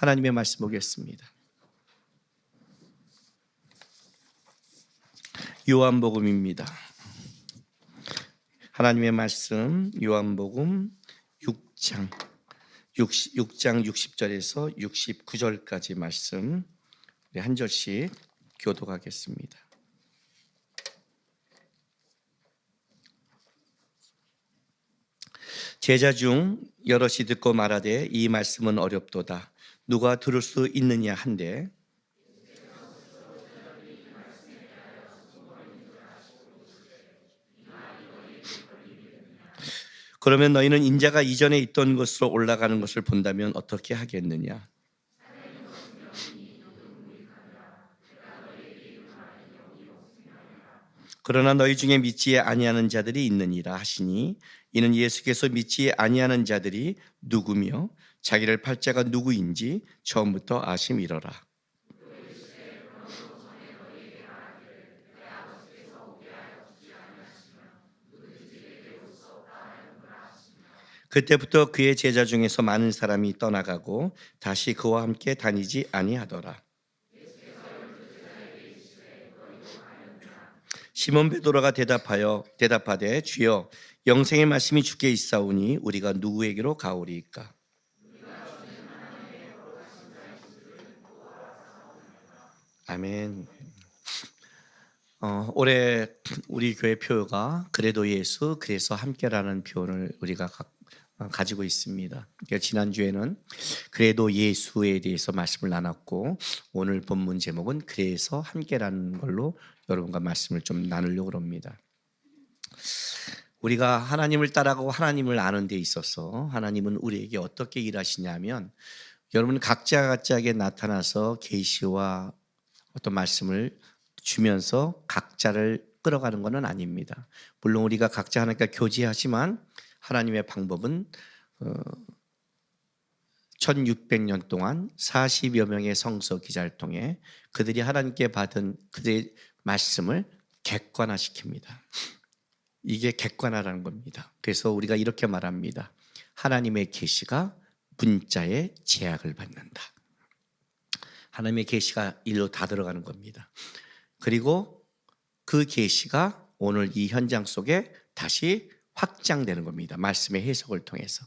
하나님의 말씀 보겠습니다. 요한복음입니다. 하나님의 말씀 요한복음 6장 60절에서 69절까지 말씀 우리 한 절씩 교독하겠습니다. 제자 중 여럿이 듣고 말하되 이 말씀은 어렵도다. 누가 들을 수 있느냐 한데 그러면 너희는 인자가 이전에 있던 곳으로 올라가는 것을 본다면 어떻게 하겠느냐? 그러나 너희 중에 믿지 아니하는 자들이 있느니라 하시니 이는 예수께서 믿지 아니하는 자들이 누구며 자기를 팔 자가 누구인지 처음부터 아심이러라. 그때부터 그의 제자 중에서 많은 사람이 떠나가고 다시 그와 함께 다니지 아니하더라. 시몬 베드로가 대답하되 주여 영생의 말씀이 주께 있사오니 우리가 누구에게로 가오리이까? 아멘. 올해 우리 교회 표가 그래도 예수 그래서 함께라는 표현을 우리가 가지고 있습니다. 지난주에는 그래도 예수에 대해서 말씀을 나눴고 오늘 본문 제목은 그래서 함께라는 걸로 여러분과 말씀을 좀 나누려고 합니다. 우리가 하나님을 따라가고 하나님을 아는 데 있어서 하나님은 우리에게 어떻게 일하시냐면 여러분 각자에게 나타나서 계시와 어떤 말씀을 주면서 각자를 끌어가는 것은 아닙니다. 물론 우리가 각자 하나님과 교제하지만 하나님의 방법은 1600년 동안 40여 명의 성서 기자를 통해 그들이 하나님께 받은 그들의 말씀을 객관화시킵니다. 이게 객관화라는 겁니다. 그래서 우리가 이렇게 말합니다. 하나님의 계시가 문자에 제약을 받는다. 하나님의 계시가 일로 다 들어가는 겁니다. 그리고 그 계시가 오늘 이 현장 속에 다시 확장되는 겁니다. 말씀의 해석을 통해서.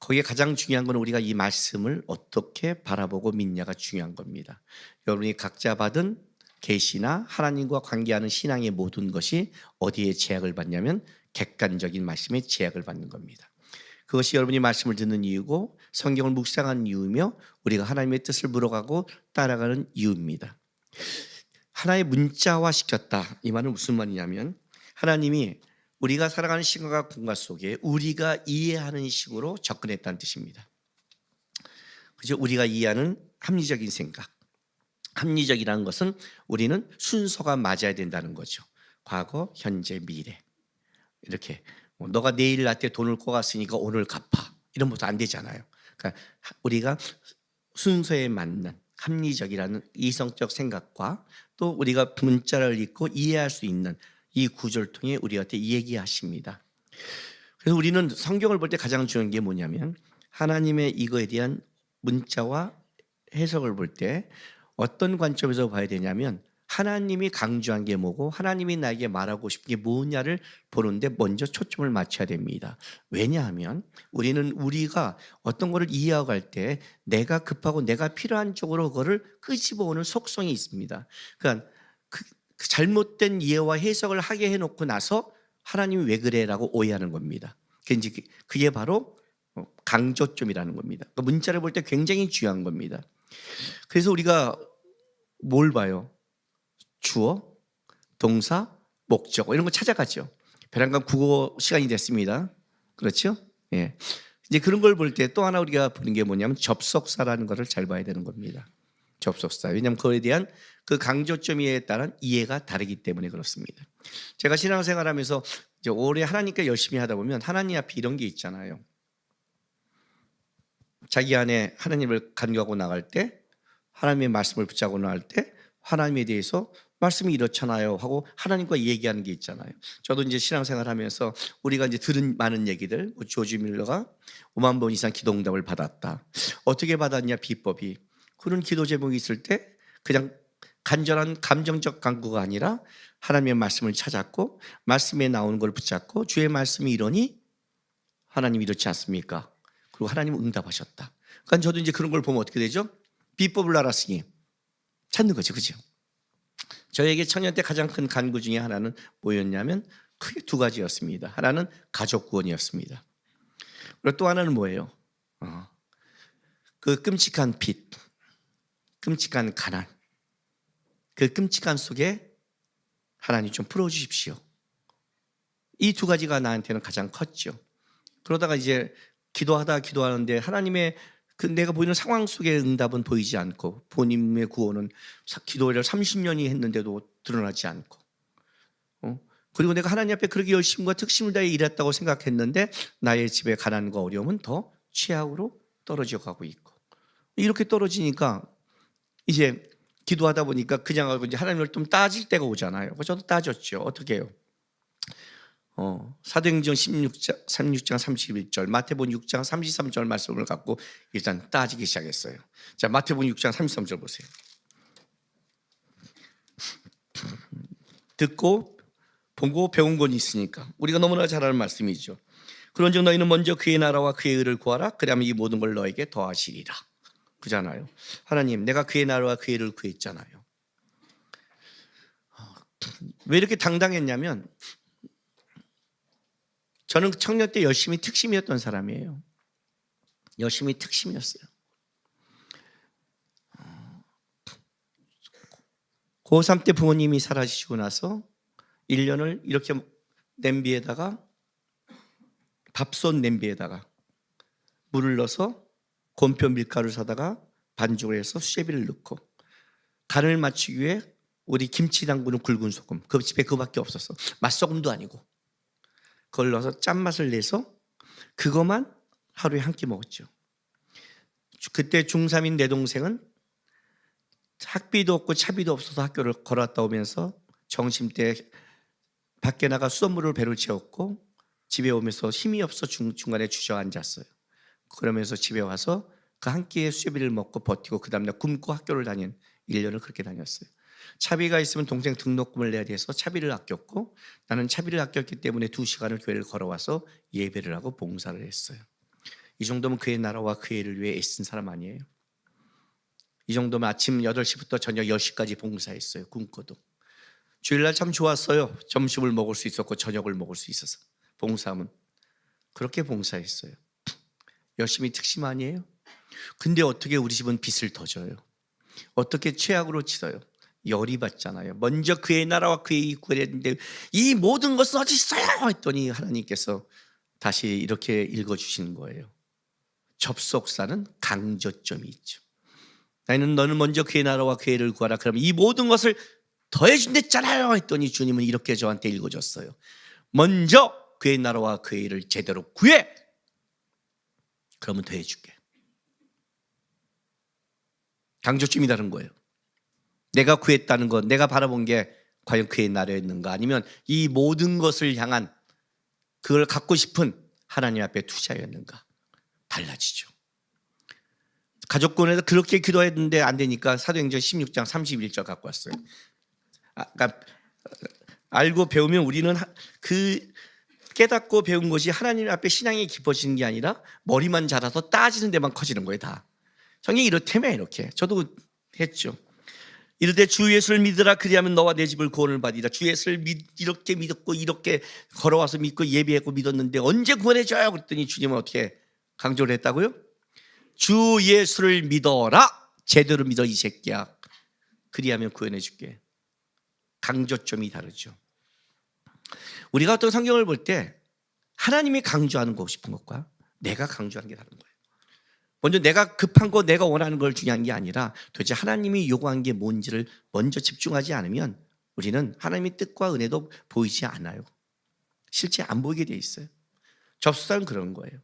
거기에 가장 중요한 건 우리가 이 말씀을 어떻게 바라보고 믿냐가 중요한 겁니다. 여러분이 각자 받은 계시나 하나님과 관계하는 신앙의 모든 것이 어디에 제약을 받냐면 객관적인 말씀에 제약을 받는 겁니다. 그것이 여러분이 말씀을 듣는 이유고 성경을 묵상하는 이유며 우리가 하나님의 뜻을 물어가고 따라가는 이유입니다. 하나의 문자화 시켰다. 이 말은 무슨 말이냐면 하나님이 우리가 살아가는 시간과 공간 속에 우리가 이해하는 식으로 접근했다는 뜻입니다. 그죠? 우리가 이해하는 합리적인 생각. 합리적이라는 것은 우리는 순서가 맞아야 된다는 거죠. 과거, 현재, 미래. 이렇게 너가 내일 나한테 돈을 꿔갔으니까 오늘 갚아. 이런 것도 안 되잖아요. 그러니까 우리가 순서에 맞는 합리적이라는 이성적 생각과 또 우리가 문자를 읽고 이해할 수 있는 이 구조를 통해 우리한테 얘기하십니다. 그래서 우리는 성경을 볼 때 가장 중요한 게 뭐냐면 하나님의 이거에 대한 문자와 해석을 볼 때 어떤 관점에서 봐야 되냐면 하나님이 강조한 게 뭐고 하나님이 나에게 말하고 싶은 게 뭐냐를 보는데 먼저 초점을 맞춰야 됩니다. 왜냐하면 우리는 우리가 어떤 거를 이해하고 할 때 내가 급하고 내가 필요한 쪽으로 그거를 끄집어오는 속성이 있습니다. 그러니까 그 잘못된 이해와 해석을 하게 해놓고 나서 하나님이 왜 그래라고 오해하는 겁니다. 그게 바로 강조점이라는 겁니다. 그러니까 문자를 볼 때 굉장히 중요한 겁니다. 그래서 우리가 뭘 봐요? 주어, 동사, 목적 이런 거 찾아가죠. 베란강 국어 시간이 됐습니다. 그렇죠? 예. 이제 그런 걸 볼 때 또 하나 우리가 보는 게 뭐냐면 접속사라는 것을 잘 봐야 되는 겁니다. 접속사. 왜냐하면 그거에 대한 그 강조점에 따른 이해가 다르기 때문에 그렇습니다. 제가 신앙생활하면서 이제 오래 하나님께 열심히 하다 보면 하나님 앞에 이런 게 있잖아요. 자기 안에 하나님을 간구하고 나갈 때 하나님의 말씀을 붙잡고 나갈 때 하나님에 대해서 말씀이 이렇잖아요 하고 하나님과 얘기하는 게 있잖아요. 저도 이제 신앙생활하면서 우리가 이제 들은 많은 얘기들, 조지 밀러가 5만 번 이상 기도응답을 받았다. 어떻게 받았냐? 비법이 그런 기도 제목이 있을 때 그냥 간절한 감정적 간구가 아니라 하나님의 말씀을 찾았고 말씀에 나오는 걸 붙잡고 주의 말씀이 이러니 하나님 이렇지 않습니까? 그리고 하나님 응답하셨다. 그러니까 저도 이제 그런 걸 보면 어떻게 되죠? 비법을 알았으니 찾는 거죠, 그죠? 저에게 청년 때 가장 큰 간구 중에 하나는 뭐였냐면 크게 두 가지였습니다. 하나는 가족 구원이었습니다. 그리고 또 하나는 뭐예요? 그 끔찍한 빚, 끔찍한 가난, 그 끔찍한 속에 하나님 좀 풀어주십시오. 이 두 가지가 나한테는 가장 컸죠. 그러다가 이제 기도하는데 하나님의 그 내가 보이는 상황 속의 응답은 보이지 않고 본인의 구원은 기도를 30년이 했는데도 드러나지 않고 그리고 내가 하나님 앞에 그렇게 열심과 특심을 다해 일했다고 생각했는데 나의 집에 가난과 어려움은 더 최악으로 떨어져 가고 있고 이렇게 떨어지니까 이제 기도하다 보니까 그냥 이제 하나님을 좀 따질 때가 오잖아요. 저도 따졌죠. 어떻게 해요? 사도행전 16장 31절, 마태복음 6장 33절 말씀을 갖고 일단 따지기 시작했어요. 자, 마태복음 6장 33절 보세요. 듣고 보고 배운 건 있으니까 우리가 너무나 잘 아는 말씀이죠. 그런즉 너희는 먼저 그의 나라와 그의 의를 구하라. 그러면 이 모든 걸 너에게 더하시리라. 그잖아요. 하나님, 내가 그의 나라와 그의 의를 구했잖아요. 왜 이렇게 당당했냐면 저는 청년 때 열심히 특심이었던 사람이에요. 열심히 특심이었어요. 고3 때 부모님이 사라지시고 나서 1년을 이렇게 냄비에다가 밥솥 냄비에다가 물을 넣어서 곰표 밀가루를 사다가 반죽을 해서 수제비를 넣고 간을 맞추기 위해 우리 김치 담그는 굵은 소금, 그 집에 그거밖에 없었어. 맛소금도 아니고 그걸 넣어서 짠맛을 내서 그것만 하루에 한 끼 먹었죠. 그때 중3인 내 동생은 학비도 없고 차비도 없어서 학교를 걸어왔다 오면서 점심때 밖에 나가 수돗물을 배를 채웠고 집에 오면서 힘이 없어 중간에 주저앉았어요. 그러면서 집에 와서 그 한 끼의 수제비를 먹고 버티고 그 다음날 굶고 학교를 다닌 1년을 그렇게 다녔어요. 차비가 있으면 동생 등록금을 내야 돼서 차비를 아꼈고 나는 차비를 아꼈기 때문에 2시간을 교회를 걸어와서 예배를 하고 봉사를 했어요. 이 정도면 그의 나라와 그의 일을 위해 애쓴 사람 아니에요? 이 정도면 아침 8시부터 저녁 10시까지 봉사했어요. 굶고도. 주일날 참 좋았어요. 점심을 먹을 수 있었고 저녁을 먹을 수 있어서. 봉사하면 그렇게 봉사했어요. 열심히 특심 아니에요? 근데 어떻게 우리 집은 빚을 더 져요? 어떻게 최악으로 치어요? 열이 받잖아요. 먼저 그의 나라와 그의 구원을 했는데 이 모든 것은 어디 있어요? 했더니 하나님께서 다시 이렇게 읽어주시는 거예요. 접속사는 강조점이 있죠. 너는 먼저 그의 나라와 그의 일을 구하라. 그러면 이 모든 것을 더해준댔잖아요 했더니 주님은 이렇게 저한테 읽어줬어요. 먼저 그의 나라와 그의 일을 제대로 구해. 그러면 더해줄게. 강조점이 다른 거예요. 내가 구했다는 것, 내가 바라본 게 과연 그의 나라였는가 아니면 이 모든 것을 향한 그걸 갖고 싶은 하나님 앞에 투자였는가 달라지죠. 가족권에서 그렇게 기도했는데 안 되니까 사도행전 16장 31절 갖고 왔어요. 그러니까 알고 배우면 우리는 그 깨닫고 배운 것이 하나님 앞에 신앙이 깊어지는 게 아니라 머리만 자라서 따지는 데만 커지는 거예요. 다 성경이 이렇다며 이렇게 저도 했죠. 이르되 주 예수를 믿으라. 그리하면 너와 내 집을 구원을 받으리라. 주 예수를 이렇게 믿었고 이렇게 걸어와서 믿고 예배하고 믿었는데 언제 구원해줘요? 그랬더니 주님은 어떻게 강조를 했다고요? 주 예수를 믿어라. 제대로 믿어 이 새끼야. 그리하면 구원해줄게. 강조점이 다르죠. 우리가 어떤 성경을 볼 때 하나님이 강조하는 거 싶은 것과 내가 강조하는 게 다른 거예요. 먼저 내가 급한 거 내가 원하는 걸 중요한 게 아니라 도대체 하나님이 요구한 게 뭔지를 먼저 집중하지 않으면 우리는 하나님의 뜻과 은혜도 보이지 않아요. 실제 안 보이게 돼 있어요. 접수사는 그런 거예요.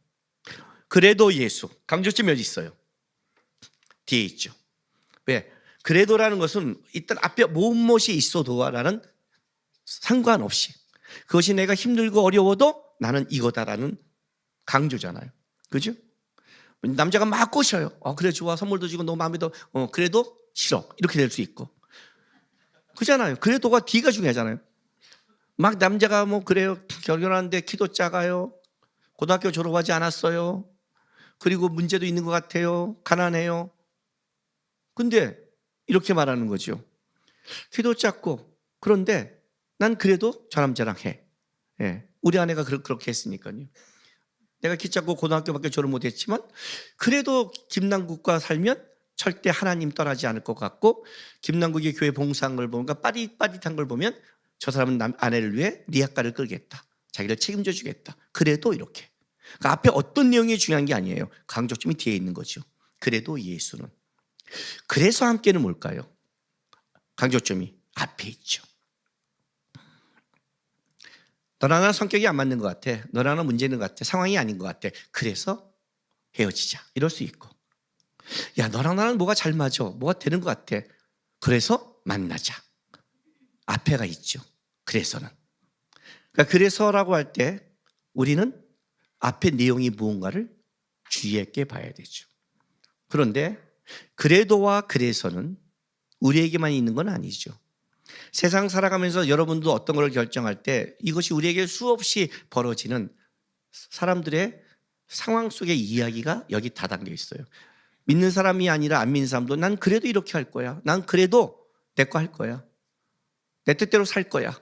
그래도 예수 강조점이 어디 있어요? 뒤에 있죠. 왜? 그래도라는 것은 일단 앞에 무엇이 있어도라는 상관없이 그것이 내가 힘들고 어려워도 나는 이거다라는 강조잖아요. 그죠? 남자가 막 꼬셔요. 그래 좋아, 선물도 주고 너무 마음에 들어. 그래도 싫어. 이렇게 될 수 있고. 그잖아요. 그래도가 D가 중요하잖아요. 막 남자가 뭐 그래요. 결혼하는데 키도 작아요. 고등학교 졸업하지 않았어요. 그리고 문제도 있는 것 같아요. 가난해요. 근데 이렇게 말하는 거죠. 키도 작고 그런데 난 그래도 저 남자랑 해. 예. 우리 아내가 그렇게 했으니까요. 내가 키 작고 고등학교밖에 졸업 못했지만 그래도 김남국과 살면 절대 하나님 떠나지 않을 것 같고, 김남국이 교회 봉사한 걸 보니까 빠릿빠릿한 걸 보면 저 사람은 아내를 위해 리아가를 끌겠다. 자기를 책임져 주겠다. 그래도 이렇게. 그러니까 앞에 어떤 내용이 중요한 게 아니에요. 강조점이 뒤에 있는 거죠. 그래도 예수는. 그래서 함께는 뭘까요? 강조점이 앞에 있죠. 너랑 나랑 성격이 안 맞는 것 같아. 너랑 나랑 문제 있는 것 같아. 상황이 아닌 것 같아. 그래서 헤어지자. 이럴 수 있고. 야, 너랑 나랑 뭐가 잘 맞아. 뭐가 되는 것 같아. 그래서 만나자. 앞에가 있죠. 그래서는. 그러니까 그래서라고 할 때 우리는 앞에 내용이 무언가를 주의 있게 봐야 되죠. 그런데 그래도와 그래서는 우리에게만 있는 건 아니죠. 세상 살아가면서 여러분도 어떤 걸 결정할 때 이것이 우리에게 수없이 벌어지는 사람들의 상황 속의 이야기가 여기 다 담겨 있어요. 믿는 사람이 아니라 안 믿는 사람도 난 그래도 이렇게 할 거야. 난 그래도 내 거 할 거야. 내 뜻대로 살 거야.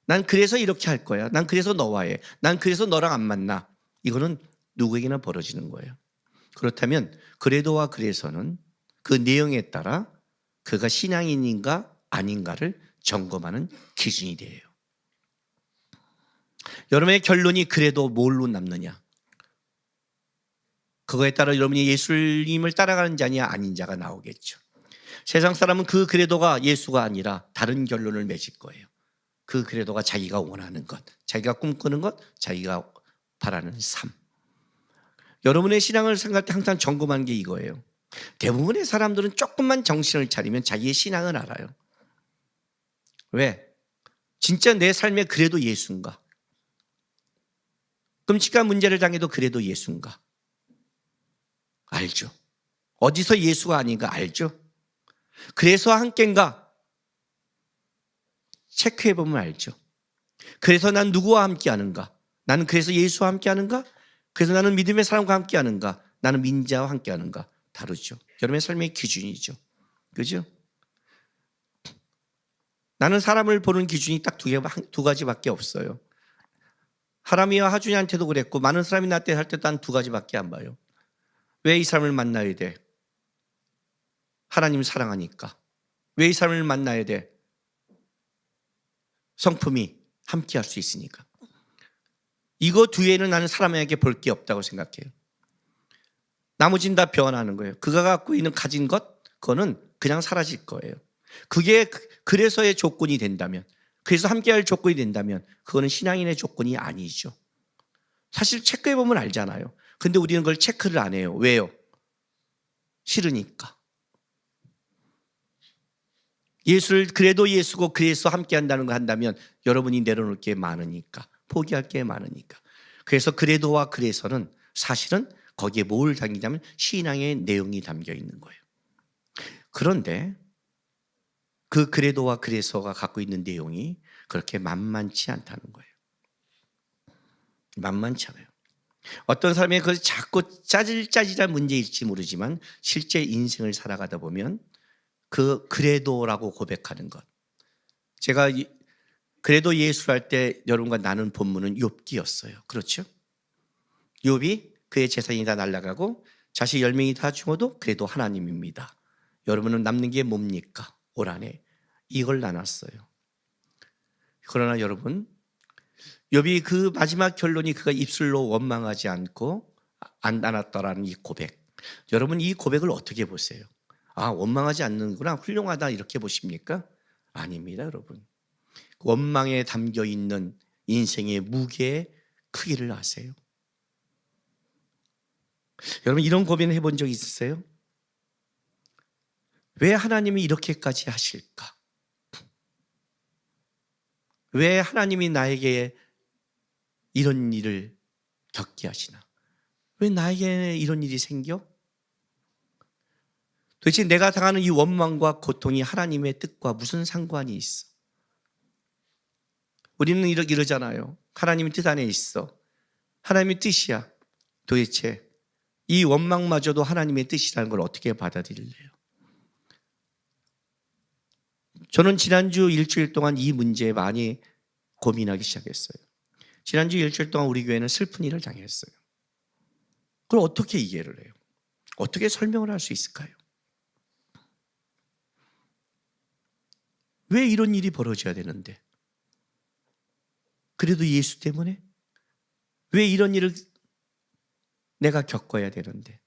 난 그래서 이렇게 할 거야. 난 그래서 너와 해. 난 그래서 너랑 안 만나. 이거는 누구에게나 벌어지는 거예요. 그렇다면 그래도와 그래서는 그 내용에 따라 그가 신앙인인가 아닌가를 점검하는 기준이 돼요. 여러분의 결론이 그래도 뭘로 남느냐? 그거에 따라 여러분이 예수님을 따라가는 자냐 아닌 자가 나오겠죠. 세상 사람은 그 그래도가 예수가 아니라 다른 결론을 맺을 거예요. 그 그래도가 자기가 원하는 것, 자기가 꿈꾸는 것, 자기가 바라는 삶. 여러분의 신앙을 생각할 때 항상 점검하는 게 이거예요. 대부분의 사람들은 조금만 정신을 차리면 자기의 신앙을 알아요. 왜? 진짜 내 삶에 그래도 예수인가? 끔찍한 문제를 당해도 그래도 예수인가? 알죠. 어디서 예수가 아닌가 알죠. 그래서 함께인가? 체크해보면 알죠. 그래서 난 누구와 함께 하는가? 나는 그래서 예수와 함께 하는가? 그래서 나는 믿음의 사람과 함께 하는가? 나는 민자와 함께 하는가? 다르죠. 여러분의 삶의 기준이죠. 그죠? 나는 사람을 보는 기준이 딱 두 가지밖에 없어요. 하람이와 하준이한테도 그랬고 많은 사람이 나한테 할 때도 한 두 가지밖에 안 봐요. 왜 이 사람을 만나야 돼? 하나님 사랑하니까. 왜 이 사람을 만나야 돼? 성품이 함께 할 수 있으니까. 이거 뒤에는 나는 사람에게 볼 게 없다고 생각해요. 나머지는 다 변하는 거예요. 그가 갖고 있는 가진 것, 그거는 그냥 사라질 거예요. 그게 그래서의 조건이 된다면, 그래서 함께할 조건이 된다면 그거는 신앙인의 조건이 아니죠. 사실 체크해보면 알잖아요. 근데 우리는 그걸 체크를 안 해요. 왜요? 싫으니까. 예수를 그래도 예수고 그래서 함께한다는 거 한다면 여러분이 내려놓을 게 많으니까, 포기할 게 많으니까. 그래서 그래도와 그래서는 사실은 거기에 뭘 담기냐면 신앙의 내용이 담겨 있는 거예요. 그런데 그 그래도와 그래서가 갖고 있는 내용이 그렇게 만만치 않다는 거예요. 만만치 않아요. 어떤 사람이 그 자꾸 짜질짜질한 문제일지 모르지만 실제 인생을 살아가다 보면 그 그래도라고 고백하는 것. 제가 그래도 예수할 때 여러분과 나눈 본문은 욥기였어요. 그렇죠? 욥이 그의 재산이 다 날아가고 자식 10명이 다 죽어도 그래도 하나님입니다. 여러분은 남는 게 뭡니까? 올 한해 이걸 나눴어요. 그러나 여러분, 욥이 그 마지막 결론이 그가 입술로 원망하지 않고 안 안았더라는 이 고백. 여러분 이 고백을 어떻게 보세요? 아, 원망하지 않는구나, 훌륭하다 이렇게 보십니까? 아닙니다, 여러분. 원망에 담겨 있는 인생의 무게의 크기를 아세요? 여러분 이런 고민 해본 적 있으세요? 왜 하나님이 이렇게까지 하실까? 왜 하나님이 나에게 이런 일을 겪게 하시나? 왜 나에게 이런 일이 생겨? 도대체 내가 당하는 이 원망과 고통이 하나님의 뜻과 무슨 상관이 있어? 우리는 이러잖아요. 하나님의 뜻 안에 있어. 하나님의 뜻이야. 도대체 이 원망마저도 하나님의 뜻이라는 걸 어떻게 받아들일래요? 저는 지난주 일주일 동안 이 문제에 많이 고민하기 시작했어요. 지난주 일주일 동안 우리 교회는 슬픈 일을 당했어요. 그걸 어떻게 이해를 해요? 어떻게 설명을 할 수 있을까요? 왜 이런 일이 벌어져야 되는데? 그래도 예수 때문에? 왜 이런 일을 내가 겪어야 되는데?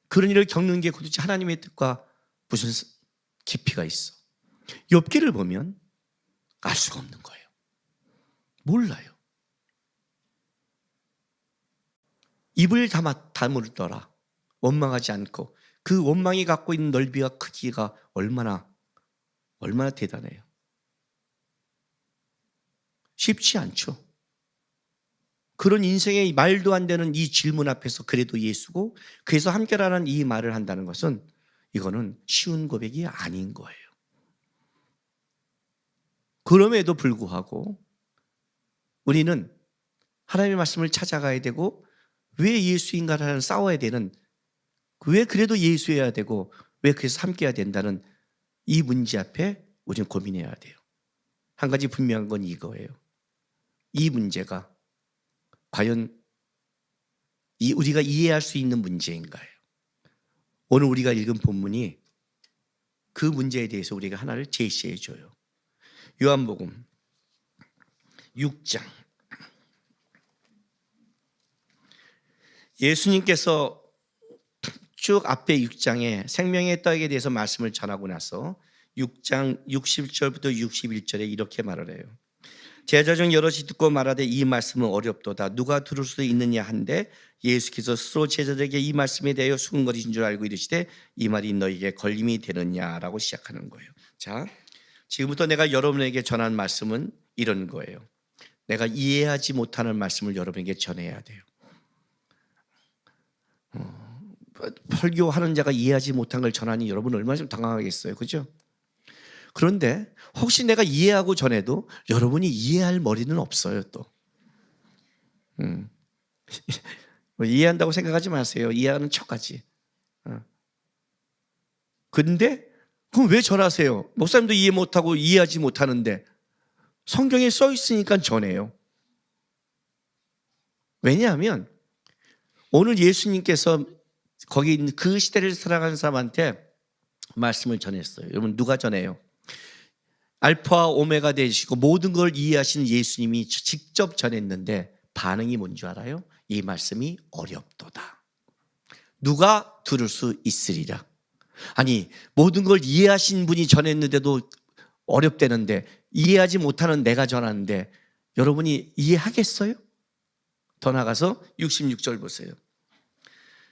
그런 일을 겪는 게 도대체 하나님의 뜻과 무슨 깊이가 있어? 욥기를 보면 알 수가 없는 거예요. 몰라요. 입을 다물더라. 원망하지 않고 그 원망이 갖고 있는 넓이와 크기가 얼마나 대단해요. 쉽지 않죠. 그런 인생의 말도 안 되는 이 질문 앞에서 그래도 예수고, 그래서 함께라는 이 말을 한다는 것은 이거는 쉬운 고백이 아닌 거예요. 그럼에도 불구하고 우리는 하나님의 말씀을 찾아가야 되고, 왜 예수인가를 싸워야 되는, 왜 그래도 예수여야 되고, 왜 그래서 함께해야 된다는 이 문제 앞에 우리는 고민해야 돼요. 한 가지 분명한 건 이거예요. 이 문제가 과연 우리가 이해할 수 있는 문제인가요? 오늘 우리가 읽은 본문이 그 문제에 대해서 우리가 하나를 제시해 줘요. 요한복음 6장. 예수님께서 쭉 앞에 6장에 생명의 떡에 대해서 말씀을 전하고 나서 6장 60절부터 61절에 이렇게 말을 해요. 제자 중 여럿이 듣고 말하되 이 말씀은 어렵도다. 누가 들을 수 있느냐 한데 예수께서 스스로 제자들에게 이 말씀에 대하여 수근거리신 줄 알고 이르시되 이 말이 너희에게 걸림이 되느냐라고 시작하는 거예요. 자, 지금부터 내가 여러분에게 전한 말씀은 이런 거예요. 내가 이해하지 못하는 말씀을 여러분에게 전해야 돼요. 설교하는 자가 이해하지 못한 걸 전하니 여러분 얼마나 좀 당황하겠어요, 그죠? 그런데 혹시 내가 이해하고 전해도 여러분이 이해할 머리는 없어요, 또. 이해한다고 생각하지 마세요. 이해하는 척하지. 근데 그럼 왜 전하세요? 목사님도 이해 못하고 이해하지 못하는데 성경에 써 있으니까 전해요. 왜냐하면 오늘 예수님께서 거기 있는 그 시대를 살아가는 사람한테 말씀을 전했어요. 여러분 누가 전해요? 알파와 오메가 되시고 모든 걸 이해하시는 예수님이 직접 전했는데 반응이 뭔지 알아요? 이 말씀이 어렵도다. 누가 들을 수 있으리라. 아니 모든 걸 이해하신 분이 전했는데도 어렵다는데 이해하지 못하는 내가 전하는데 여러분이 이해하겠어요? 더 나가서 66절 보세요.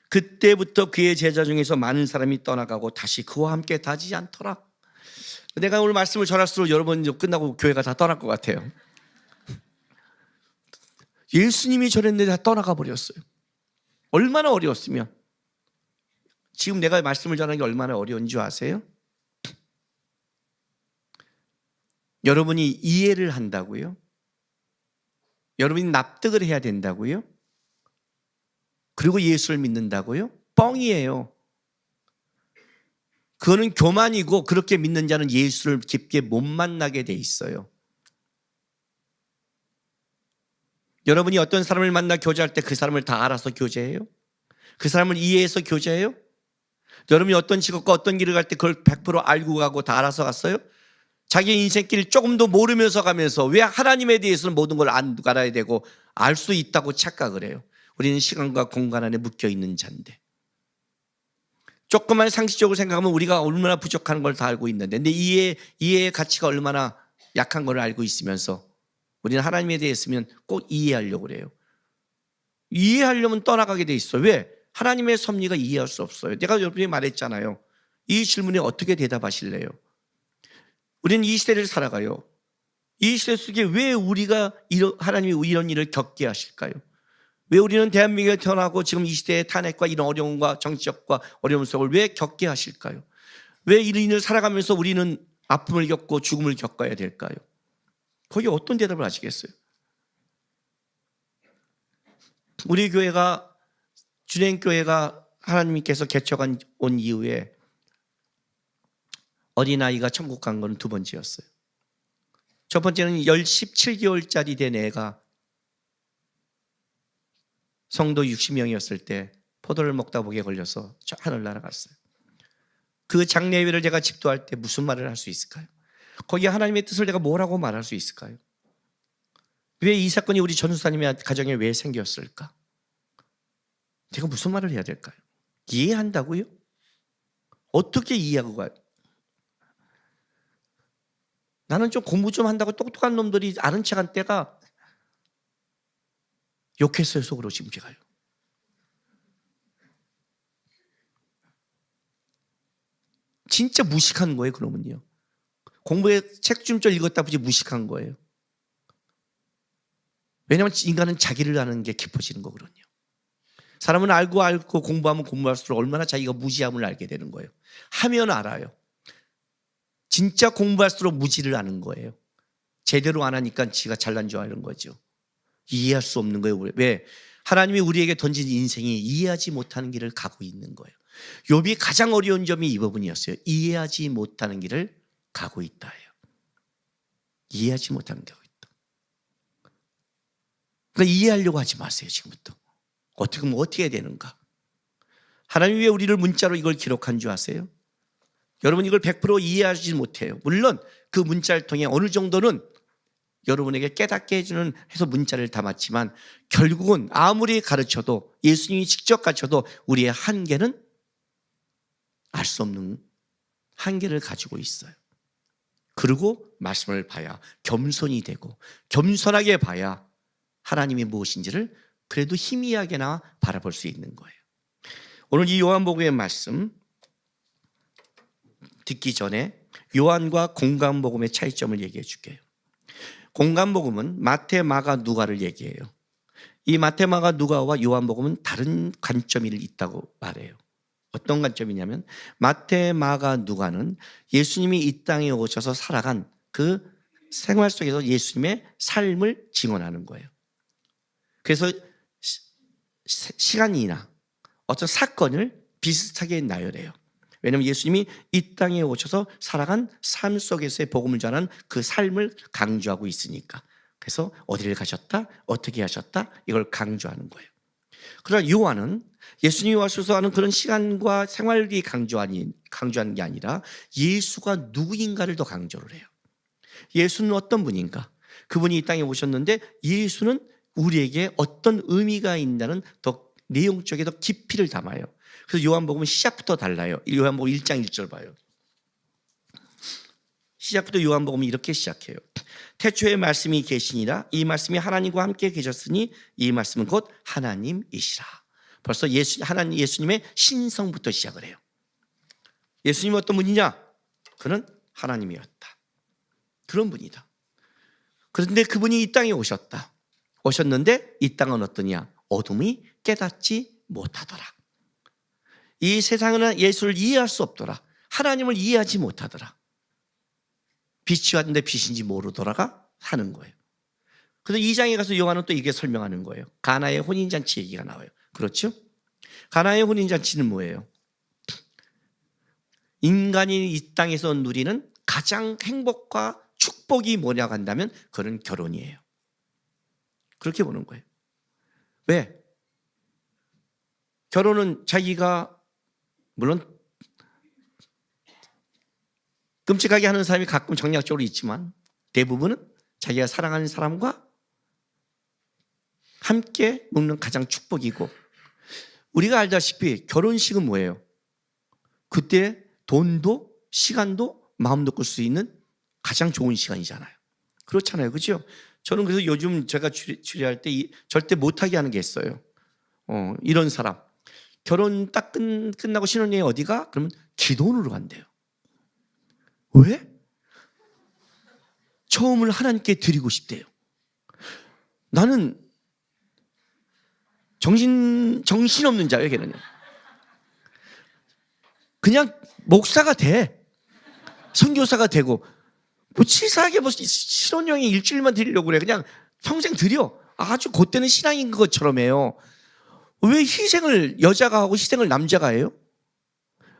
그때부터 그의 제자 중에서 많은 사람이 떠나가고 다시 그와 함께 다지지 않더라. 내가 오늘 말씀을 전할수록 여러분 끝나고 교회가 다 떠날 것 같아요. 예수님이 전했는데 다 떠나가 버렸어요. 얼마나 어려웠으면. 지금 내가 말씀을 전하는 게 얼마나 어려운 줄 아세요? 여러분이 이해를 한다고요? 여러분이 납득을 해야 된다고요? 그리고 예수를 믿는다고요? 뻥이에요. 그거는 교만이고 그렇게 믿는 자는 예수를 깊게 못 만나게 돼 있어요. 여러분이 어떤 사람을 만나 교제할 때 그 사람을 다 알아서 교제해요? 그 사람을 이해해서 교제해요? 여러분이 어떤 직업과 어떤 길을 갈 때 그걸 100% 알고 가고 다 알아서 갔어요? 자기 인생길 조금도 모르면서 가면서 왜 하나님에 대해서는 모든 걸 알아야 되고 알 수 있다고 착각을 해요? 우리는 시간과 공간 안에 묶여 있는 자인데 조금만 상식적으로 생각하면 우리가 얼마나 부족한 걸 다 알고 있는데 근데 이해의 가치가 얼마나 약한 걸 알고 있으면서 우리는 하나님에 대해서는 꼭 이해하려고 그래요. 이해하려면 떠나가게 돼 있어요. 왜? 하나님의 섭리가 이해할 수 없어요. 내가 여러분이 말했잖아요. 이 질문에 어떻게 대답하실래요? 우리는 이 시대를 살아가요. 이 시대 속에 왜 우리가 하나님이 이런 일을 겪게 하실까요? 왜 우리는 대한민국에 태어나고 지금 이 시대의 탄핵과 이런 어려움과 정치적과 어려움 속을 왜 겪게 하실까요? 왜 이런 일을 살아가면서 우리는 아픔을 겪고 죽음을 겪어야 될까요? 거기에 어떤 대답을 하시겠어요? 우리 교회가 준행교회가 하나님께서 개척한 온 이후에 어린아이가 천국 간 건 두 번째였어요. 첫 번째는 17개월짜리 된 애가 성도 60명이었을 때 포도를 먹다 목에 걸려서 저 하늘 날아갔어요. 그 장례 예배를 제가 집도할 때 무슨 말을 할 수 있을까요? 거기에 하나님의 뜻을 내가 뭐라고 말할 수 있을까요? 왜 이 사건이 우리 전도사님의 가정에 왜 생겼을까? 제가 무슨 말을 해야 될까요? 이해한다고요? 어떻게 이해하고 가요? 나는 좀 공부 좀 한다고 똑똑한 놈들이 아는 척한 때가 욕했어요. 속으로 지금 제가요. 진짜 무식한 거예요. 그러면요. 공부에 책 좀 읽었다 보지 무식한 거예요. 왜냐하면 인간은 자기를 아는 게 깊어지는 거거든요. 사람은 알고 공부하면 공부할수록 얼마나 자기가 무지함을 알게 되는 거예요. 하면 알아요. 진짜 공부할수록 무지를 아는 거예요. 제대로 안 하니까 지가 잘난 줄 아는 거죠. 이해할 수 없는 거예요. 왜? 하나님이 우리에게 던진 인생이 이해하지 못하는 길을 가고 있는 거예요. 욥이 가장 어려운 점이 이 부분이었어요. 이해하지 못하는 길을 가고 있다예요. 이해하지 못하는 길을 가고 있다. 그러니까 이해하려고 하지 마세요. 지금부터. 어떻게 하면 어떻게 해야 되는가? 하나님이 왜 우리를 문자로 이걸 기록한 줄 아세요? 여러분 이걸 100% 이해하지 못해요. 물론 그 문자를 통해 어느 정도는 여러분에게 깨닫게 해주는 해서 문자를 담았지만 결국은 아무리 가르쳐도 예수님이 직접 가르쳐도 우리의 한계는 알 수 없는 한계를 가지고 있어요. 그리고 말씀을 봐야 겸손이 되고 겸손하게 봐야 하나님이 무엇인지를 그래도 희미하게나 바라볼 수 있는 거예요. 오늘 이 요한복음의 말씀 듣기 전에 요한과 공간복음의 차이점을 얘기해 줄게요. 공간복음은 마태, 마가, 누가를 얘기해요. 이 마태, 마가, 누가와 요한복음은 다른 관점이 있다고 말해요. 어떤 관점이냐면 마태, 마가, 누가는 예수님이 이 땅에 오셔서 살아간 그 생활 속에서 예수님의 삶을 증언하는 거예요. 그래서 시간이나 어떤 사건을 비슷하게 나열해요. 왜냐하면 예수님이 이 땅에 오셔서 살아간 삶 속에서의 복음을 전하는 그 삶을 강조하고 있으니까. 그래서 어디를 가셨다, 어떻게 하셨다 이걸 강조하는 거예요. 그러나 요한은 예수님이 와셔서 하는 그런 시간과 생활이 강조하는 게 아니라 예수가 누구인가를 더 강조를 해요. 예수는 어떤 분인가? 그분이 이 땅에 오셨는데 예수는 우리에게 어떤 의미가 있다는 더 내용적에 더 깊이를 담아요. 그래서 요한복음은 시작부터 달라요. 요한복음 1장 1절 봐요. 시작부터 요한복음은 이렇게 시작해요. 태초에 말씀이 계시니라. 이 말씀이 하나님과 함께 계셨으니 이 말씀은 곧 하나님이시라. 벌써 예수님의 신성부터 시작을 해요. 예수님은 어떤 분이냐? 그는 하나님이었다. 그런 분이다. 그런데 그분이 이 땅에 오셨는데 이 땅은 어떠냐? 어둠이 깨닫지 못하더라. 이 세상은 예수를 이해할 수 없더라. 하나님을 이해하지 못하더라. 빛이 왔는데 빛인지 모르더라가 하는 거예요. 그래서 2장에 가서 요한은 또 이게 설명하는 거예요. 가나의 혼인잔치 얘기가 나와요. 그렇죠? 가나의 혼인잔치는 뭐예요? 인간이 이 땅에서 누리는 가장 행복과 축복이 뭐냐고 한다면 그건 결혼이에요. 그렇게 보는 거예요. 왜? 결혼은 자기가 물론 끔찍하게 하는 사람이 가끔 정략적으로 있지만 대부분은 자기가 사랑하는 사람과 함께 먹는 가장 축복이고, 우리가 알다시피 결혼식은 뭐예요? 그때 돈도 시간도 마음도 끌 수 있는 가장 좋은 시간이잖아요. 그렇잖아요. 그렇죠? 저는 그래서 요즘 제가 주례할 때 절대 못하게 하는 게 있어요. 이런 사람 결혼 딱 끝나고 신혼여행 어디가? 그러면 기도원으로 간대요. 왜? 처음을 하나님께 드리고 싶대요. 나는 정신없는 자예요, 걔는. 그냥 목사가 돼. 선교사가 되고, 뭐 치사하게 뭐 신혼여행 일주일만 드리려고 그래. 그냥 평생 드려. 아주 그때는 신앙인 것처럼 해요. 왜 희생을 여자가 하고 희생을 남자가 해요?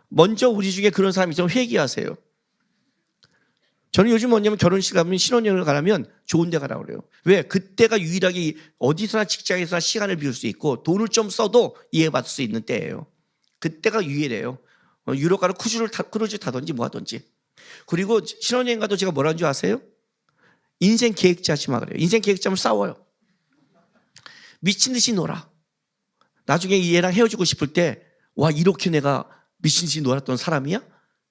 먼저 우리 중에 그런 사람이 있으면 회개하세요. 저는 요즘 뭐냐면 결혼식 가면 신혼여행을 가려면 좋은 데 가라고 그래요. 왜? 그때가 유일하게 어디서나 직장에서나 시간을 비울 수 있고 돈을 좀 써도 이해받을 수 있는 때예요. 그때가 유일해요. 유럽 가서 크루즈 타든지 뭐 하든지. 그리고 신혼여행 가도 제가 뭐라는 줄 아세요? 인생 계획 짜지 마 그래요. 인생 계획 짜면 싸워요. 미친 듯이 놀아. 나중에 얘랑 헤어지고 싶을 때 와 이렇게 내가 미친 듯이 놀았던 사람이야?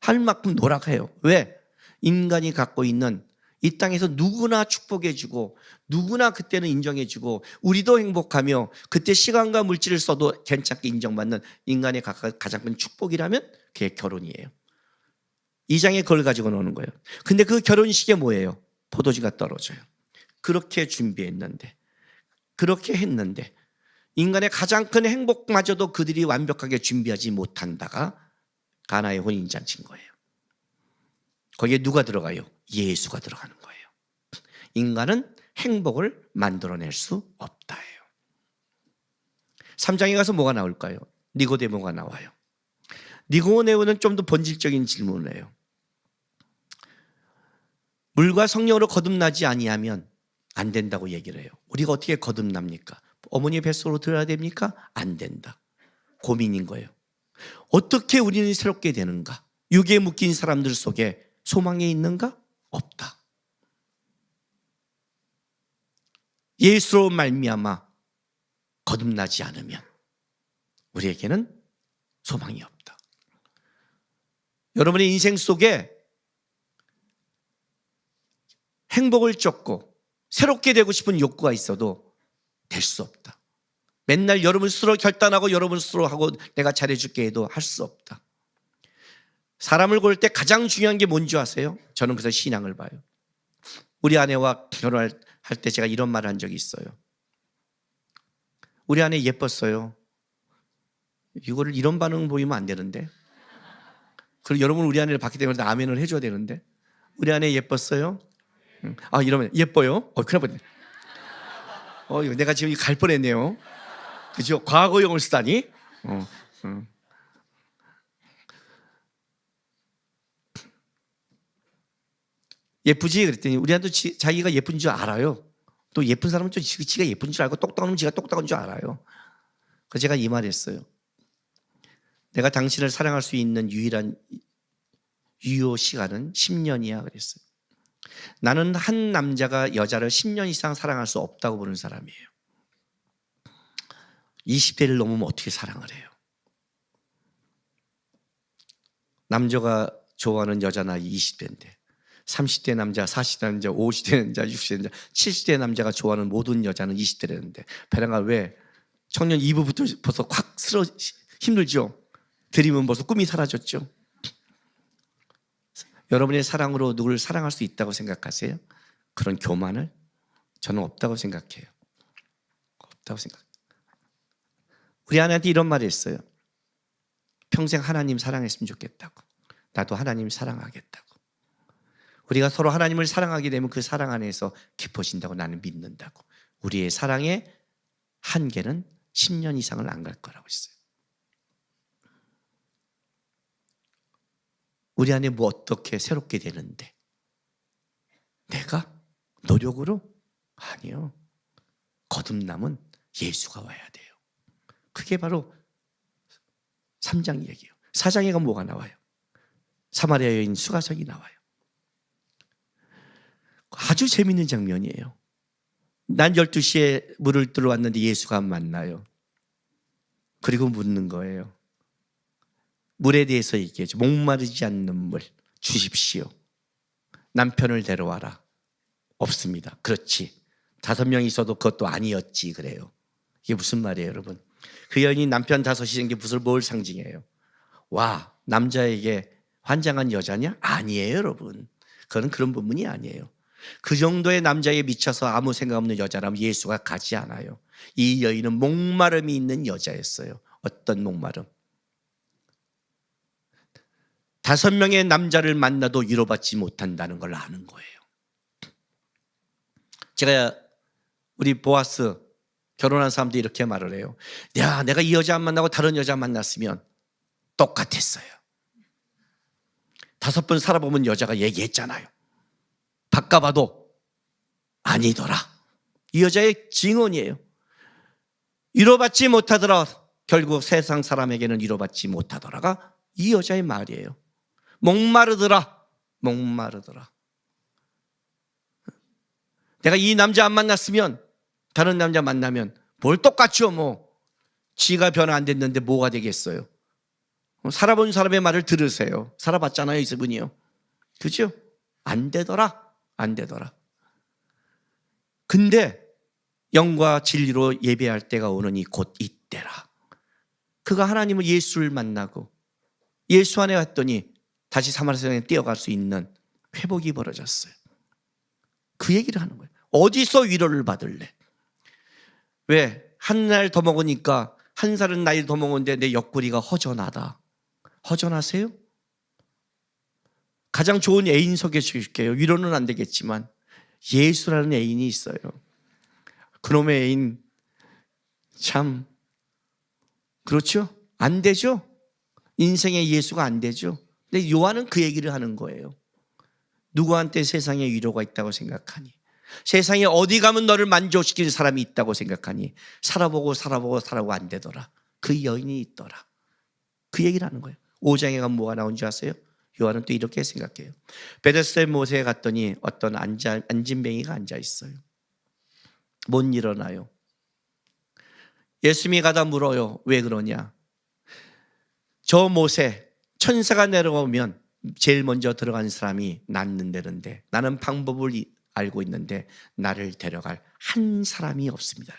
할 만큼 놀아가 해요. 왜? 인간이 갖고 있는 이 땅에서 누구나 축복해주고 누구나 그때는 인정해주고 우리도 행복하며 그때 시간과 물질을 써도 괜찮게 인정받는 인간의 가장 큰 축복이라면 그게 결혼이에요. 이 장에 그걸 가지고 노는 거예요. 근데 그 결혼식에 뭐예요? 포도주가 떨어져요. 그렇게 준비했는데 그렇게 했는데 인간의 가장 큰 행복마저도 그들이 완벽하게 준비하지 못한다가 가나의 혼인잔치인 거예요. 거기에 누가 들어가요? 예수가 들어가는 거예요. 인간은 행복을 만들어낼 수 없다예요. 3장에 가서 뭐가 나올까요? 니고데모가 나와요. 니고데모는 좀 더 본질적인 질문을 해요. 물과 성령으로 거듭나지 아니하면 안 된다고 얘기를 해요. 우리가 어떻게 거듭납니까? 어머니 뱃속으로 들어야 됩니까? 안 된다. 고민인 거예요. 어떻게 우리는 새롭게 되는가? 육에 묶인 사람들 속에 소망이 있는가? 없다. 예수로 말미암아 거듭나지 않으면 우리에게는 소망이 없다. 여러분의 인생 속에 행복을 쫓고 새롭게 되고 싶은 욕구가 있어도 될 수 없다. 맨날 여러분 스스로 결단하고 여러분 스스로 하고 내가 잘해줄게 해도 할 수 없다. 사람을 고를 때 가장 중요한 게 뭔지 아세요? 저는 그래서 신앙을 봐요. 우리 아내와 결혼할 때 제가 이런 말을 한 적이 있어요. 우리 아내 예뻤어요. 이거를 이런 반응 보이면 안 되는데. 그리고 여러분 우리 아내를 봤기 때문에 아멘을 해줘야 되는데. 우리 아내 예뻤어요? 아 이러면 예뻐요? 큰일 날 뻔했네. 내가 지금 갈 뻔했네요. 그죠? 과거형을 쓰다니. 예쁘지? 그랬더니 우리한테 자기가 예쁜 줄 알아요. 또 예쁜 사람은 또 지가 예쁜 줄 알고 똑똑한 놈은 지가 똑똑한 줄 알아요. 그래서 제가 이 말했어요. 내가 당신을 사랑할 수 있는 유일한 유효 시간은 10년이야 그랬어요. 나는 한 남자가 여자를 10년 이상 사랑할 수 없다고 보는 사람이에요. 20대를 넘으면 어떻게 사랑을 해요? 남자가 좋아하는 여자 나이 20대인데 30대 남자, 40대 남자, 50대 남자, 60대 남자, 70대 남자가 좋아하는 모든 여자는 20대라는데 배랑아 왜 청년 2부부터 벌써 확 힘들죠? 드리면 벌써 꿈이 사라졌죠? 여러분의 사랑으로 누구를 사랑할 수 있다고 생각하세요? 그런 교만을? 저는 없다고 생각해요. 없다고 생각해요. 우리 아내한테 이런 말을 했어요. 평생 하나님 사랑했으면 좋겠다고. 나도 하나님 사랑하겠다고. 우리가 서로 하나님을 사랑하게 되면 그 사랑 안에서 깊어진다고 나는 믿는다고. 우리의 사랑의 한계는 10년 이상을 안 갈 거라고 했어요. 우리 안에 뭐 어떻게 새롭게 되는데 내가 노력으로? 아니요. 거듭남은 예수가 와야 돼요. 그게 바로 3장 얘기예요. 4장에 가면 뭐가 나와요? 사마리아 여인 수가성이 나와요. 아주 재밌는 장면이에요. 난 12시에 물을 들어왔는데 예수가 만나요. 그리고 묻는 거예요. 물에 대해서 얘기해줘. 목마르지 않는 물 주십시오. 남편을 데려와라. 없습니다. 그렇지. 5명 있어도 그것도 아니었지 그래요. 이게 무슨 말이에요 여러분? 그 여인이 남편 5이 생긴 붓을 뭘 상징해요? 와, 남자에게 환장한 여자냐? 아니에요, 여러분. 그건 그런 부분이 아니에요. 그 정도의 남자에 미쳐서 아무 생각 없는 여자라면 예수가 가지 않아요. 이 여인은 목마름이 있는 여자였어요. 어떤 목마름? 5명의 남자를 만나도 위로받지 못한다는 걸 아는 거예요. 제가 우리 보아스 결혼한 사람들이 이렇게 말을 해요. 야, 내가 이 여자 안 만나고 다른 여자 만났으면 똑같았어요. 5번 살아보면 여자가 얘기했잖아요. 바꿔봐도 아니더라. 이 여자의 증언이에요. 위로받지 못하더라. 결국 세상 사람에게는 위로받지 못하더라가 이 여자의 말이에요. 목마르더라. 목마르더라. 내가 이 남자 안 만났으면 다른 남자 만나면 뭘 똑같죠 뭐. 지가 변화 안 됐는데 뭐가 되겠어요. 살아본 사람의 말을 들으세요. 살아봤잖아요 이분이요. 그죠? 안 되더라. 안 되더라. 근데 영과 진리로 예배할 때가 오느니 곧 이때라. 그가 하나님을 예수를 만나고 예수 안에 왔더니 다시 사마리아성에 뛰어갈 수 있는 회복이 벌어졌어요. 그 얘기를 하는 거예요. 어디서 위로를 받을래? 왜? 한 날 더 먹으니까 한 살은 나이 더 먹었는데 내 옆구리가 허전하다. 허전하세요? 가장 좋은 애인 소개해 줄게요. 위로는 안 되겠지만 예수라는 애인이 있어요. 그놈의 애인 참 그렇죠? 안 되죠? 인생의 예수가 안 되죠? 근데 요한은 그 얘기를 하는 거예요. 누구한테 세상에 위로가 있다고 생각하니? 세상에 어디 가면 너를 만족시키는 사람이 있다고 생각하니? 살아보고 안 되더라. 그 여인이 있더라. 그 얘기를 하는 거예요. 5장에 가면 뭐가 나온지 아세요? 요한은 또 이렇게 생각해요. 베데스다 못에 갔더니 어떤 안진뱅이가 앉아 있어요. 못 일어나요. 예수님이 가다 물어요. 왜 그러냐? 저 못에 천사가 내려오면 제일 먼저 들어간 사람이 낫는다는데 나는 방법을 알고 있는데 나를 데려갈 한 사람이 없습니다.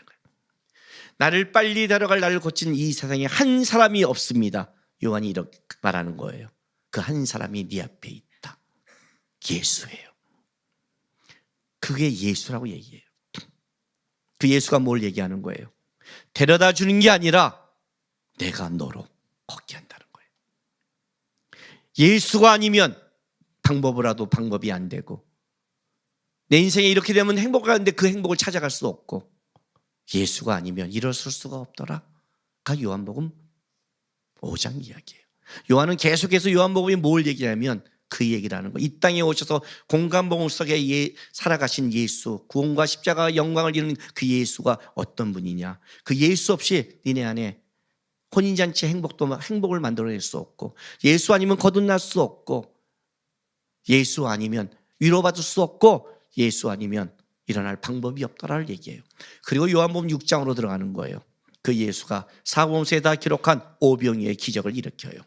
나를 빨리 데려갈 나를 고친 이 세상에 한 사람이 없습니다. 요한이 이렇게 말하는 거예요. 그 한 사람이 네 앞에 있다. 예수예요. 그게 예수라고 얘기해요. 그 예수가 뭘 얘기하는 거예요? 데려다 주는 게 아니라 내가 너로 걷게 한다는 거예요. 예수가 아니면 방법이 안 되고 내 인생에 이렇게 되면 행복하는데 그 행복을 찾아갈 수 없고 예수가 아니면 일어설 수가 없더라. 그 요한복음 5장 이야기예요. 요한은 계속해서 요한복음이 뭘 얘기하면 그 얘기를 하는 거예요. 이 땅에 오셔서 공간복음 속에 살아가신 예수, 구원과 십자가 영광을 이루는 그 예수가 어떤 분이냐. 그 예수 없이 니네 안에 혼인잔치 행복을 만들어낼 수 없고 예수 아니면 거듭날 수 없고 예수 아니면 위로받을 수 없고 예수 아니면 일어날 방법이 없더라를 얘기해요. 그리고 요한복음 6장으로 들어가는 거예요. 그 예수가 사복음서에 다 기록한 오병이어의 기적을 일으켜요.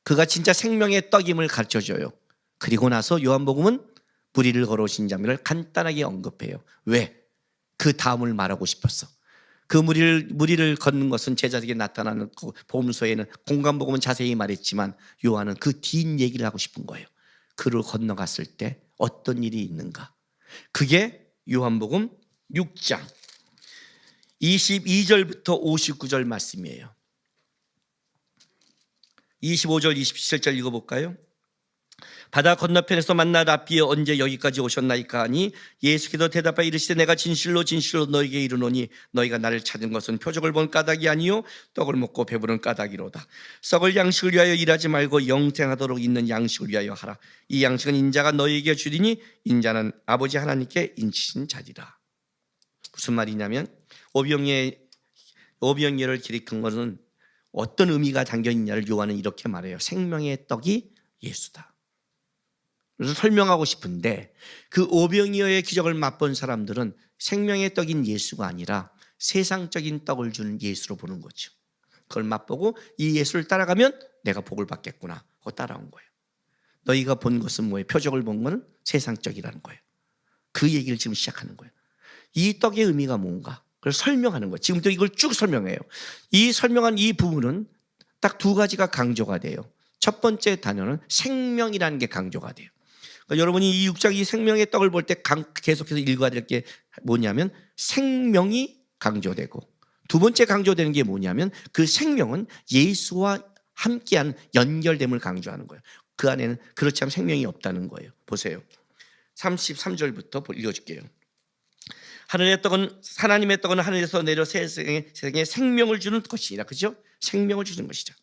그가 진짜 생명의 떡임을 가르쳐줘요. 그리고 나서 요한복음은 무리를 걸어오신 장면을 간단하게 언급해요. 왜? 그 다음을 말하고 싶었어. 그 무리를 걷는 것은 제자에게 나타나는 복음서에는 공간복음은 자세히 말했지만 요한은 그 뒷 얘기를 하고 싶은 거예요. 그를 건너갔을 때 어떤 일이 있는가. 그게 요한복음 6장 22절부터 59절 말씀이에요. 25절 27절 읽어볼까요? 바다 건너편에서 만나 랍비여 언제 여기까지 오셨나이까 하니 예수께서 대답하여 이르시되 내가 진실로 너에게 이르노니 너희가 나를 찾은 것은 표적을 본 까닭이 아니요 떡을 먹고 배부른 까닭이로다. 썩을 양식을 위하여 일하지 말고 영생하도록 있는 양식을 위하여 하라. 이 양식은 인자가 너희에게 주리니 인자는 아버지 하나님께 인치신 자리라. 무슨 말이냐면 오병이어를 기록한 것은 어떤 의미가 담겨있냐를 요한은 이렇게 말해요. 생명의 떡이 예수다. 그래서 설명하고 싶은데 그 오병이어의 기적을 맛본 사람들은 생명의 떡인 예수가 아니라 세상적인 떡을 주는 예수로 보는 거죠. 그걸 맛보고 이 예수를 따라가면 내가 복을 받겠구나 하고 따라온 거예요. 너희가 본 것은 뭐예요? 표적을 본 것은 세상적이라는 거예요. 그 얘기를 지금 시작하는 거예요. 이 떡의 의미가 뭔가? 그걸 설명하는 거예요. 지금도 이걸 쭉 설명해요. 이 설명한 이 부분은 딱 두 가지가 강조가 돼요. 첫 번째 단어는 생명이라는 게 강조가 돼요. 그러니까 여러분이 이 6장 이 생명의 떡을 볼 때 계속해서 읽어야 될 게 뭐냐면 생명이 강조되고, 두 번째 강조되는 게 뭐냐면 그 생명은 예수와 함께한 연결됨을 강조하는 거예요. 그 안에는 그렇지 않으면 생명이 없다는 거예요. 보세요. 33절부터 읽어줄게요. 하늘의 떡은, 하나님의 떡은 하늘에서 내려 세상에 생명을 주는 것이라. 그죠? 생명을 주는 것이죠.